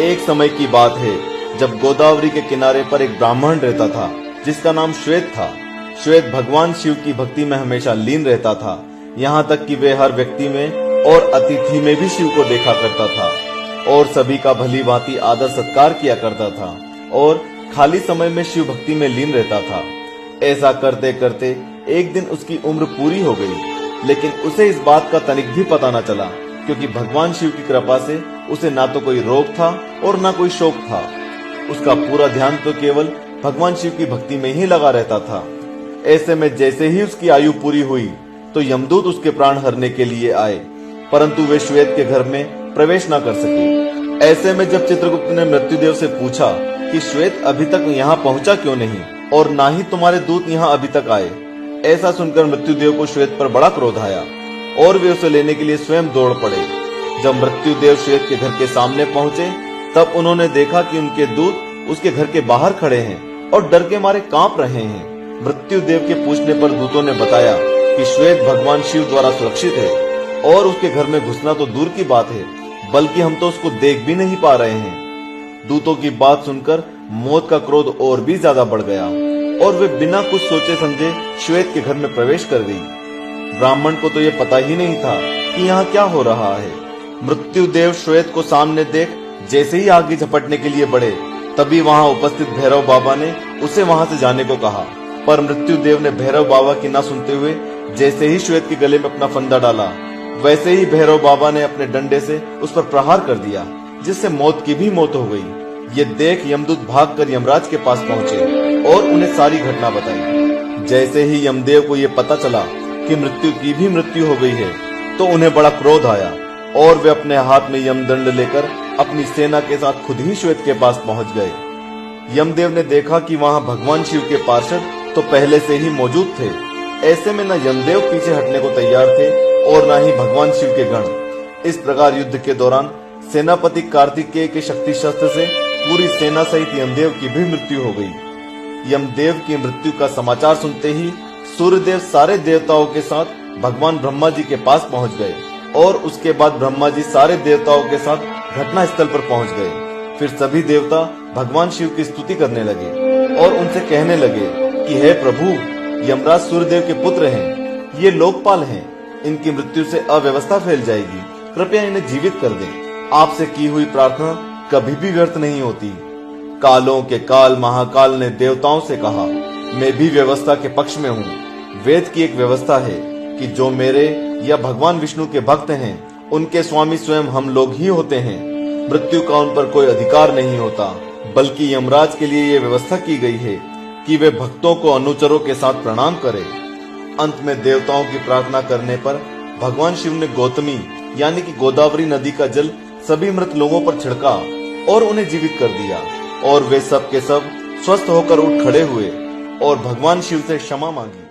एक समय की बात है जब गोदावरी के किनारे पर एक ब्राह्मण रहता था जिसका नाम श्वेत था। श्वेत भगवान शिव की भक्ति में हमेशा लीन रहता था, यहाँ तक कि वे हर व्यक्ति में और अतिथि में भी शिव को देखा करता था और सभी का भली भांति आदर सत्कार किया करता था और खाली समय में शिव भक्ति में लीन रहता था। ऐसा करते करते एक दिन उसकी उम्र पूरी हो गई, लेकिन उसे इस बात का तनिक भी पता न चला, क्योंकि भगवान शिव की कृपा से उसे ना तो कोई रोग था और ना कोई शोक था। उसका पूरा ध्यान तो केवल भगवान शिव की भक्ति में ही लगा रहता था। ऐसे में जैसे ही उसकी आयु पूरी हुई तो यमदूत उसके प्राण हरने के लिए आए, परंतु वे श्वेत के घर में प्रवेश न कर सके। ऐसे में जब चित्रगुप्त ने मृत्युदेव से पूछा कि श्वेत अभी तक यहाँ पहुंचा क्यों नहीं और ना ही तुम्हारे दूत यहाँ अभी तक आए, ऐसा सुनकर मृत्युदेव को श्वेत पर बड़ा क्रोध आया और वे उसे लेने के लिए स्वयं दौड़ पड़े। जब मृत्युदेव श्वेत के घर के सामने पहुंचे तब उन्होंने देखा कि उनके दूत उसके घर के बाहर खड़े हैं और डर के मारे कांप रहे हैं। मृत्युदेव के पूछने पर दूतों ने बताया कि श्वेत भगवान शिव द्वारा सुरक्षित है और उसके घर में घुसना तो दूर की बात है, बल्कि हम तो उसको देख भी नहीं पा रहे हैं। दूतों की बात सुनकर मौत का क्रोध और भी ज्यादा बढ़ गया और वे बिना कुछ सोचे समझे श्वेत के घर में प्रवेश कर गई। ब्राह्मण को तो ये पता ही नहीं था कि यहाँ क्या हो रहा है। मृत्युदेव श्वेत को सामने देख जैसे ही आगे झपटने के लिए बढ़े, तभी वहां उपस्थित भैरव बाबा ने उसे वहां से जाने को कहा, पर मृत्युदेव ने भैरव बाबा की ना सुनते हुए जैसे ही श्वेत के गले में अपना फंदा डाला, वैसे ही भैरव बाबा ने अपने डंडे से उस पर प्रहार कर दिया, जिससे मौत की भी मौत हो गई। ये देख यमदूत भागकर यमराज के पास पहुंचे और उन्हें सारी घटना बताई। जैसे ही यमदेव को ये पता चला कि मृत्यु की भी मृत्यु हो गई है, तो उन्हें बड़ा क्रोध आया और वे अपने हाथ में यमदंड लेकर अपनी सेना के साथ खुद ही श्वेत के पास पहुंच गए। यमदेव ने देखा कि वहां भगवान शिव के पार्षद तो पहले से ही मौजूद थे। ऐसे में न यमदेव पीछे हटने को तैयार थे और न ही भगवान शिव के गण। इस प्रकार युद्ध के दौरान सेनापति कार्तिकेय के शक्ति शस्त्र से पूरी सेना सहित यमदेव की भी मृत्यु हो गई। यमदेव की मृत्यु का समाचार सुनते ही सूर्यदेव सारे देवताओं के साथ भगवान ब्रह्मा जी के पास पहुंच गए और उसके बाद ब्रह्मा जी सारे देवताओं के साथ घटना स्थल पर पहुंच गए। फिर सभी देवता भगवान शिव की स्तुति करने लगे और उनसे कहने लगे कि हे प्रभु, यमराज सूर्यदेव के पुत्र हैं, ये लोकपाल हैं, इनकी मृत्यु से अव्यवस्था फैल जाएगी, कृपया इन्हें जीवित कर दें। आपसे की हुई प्रार्थना कभी भी व्यर्थ नहीं होती। कालों के काल महाकाल ने देवताओं से कहा, मैं भी व्यवस्था के पक्ष में हूँ। वेद की एक व्यवस्था है कि जो मेरे या भगवान विष्णु के भक्त हैं, उनके स्वामी स्वयं हम लोग ही होते हैं। मृत्यु का उन पर कोई अधिकार नहीं होता, बल्कि यमराज के लिए ये व्यवस्था की गई है कि वे भक्तों को अनुचरों के साथ प्रणाम करें। अंत में देवताओं की प्रार्थना करने पर भगवान शिव ने गौतमी यानी कि गोदावरी नदी का जल सभी मृत लोगों पर छिड़का और उन्हें जीवित कर दिया और वे सब के सब स्वस्थ होकर उठ खड़े हुए और भगवान शिव से क्षमा मांगी।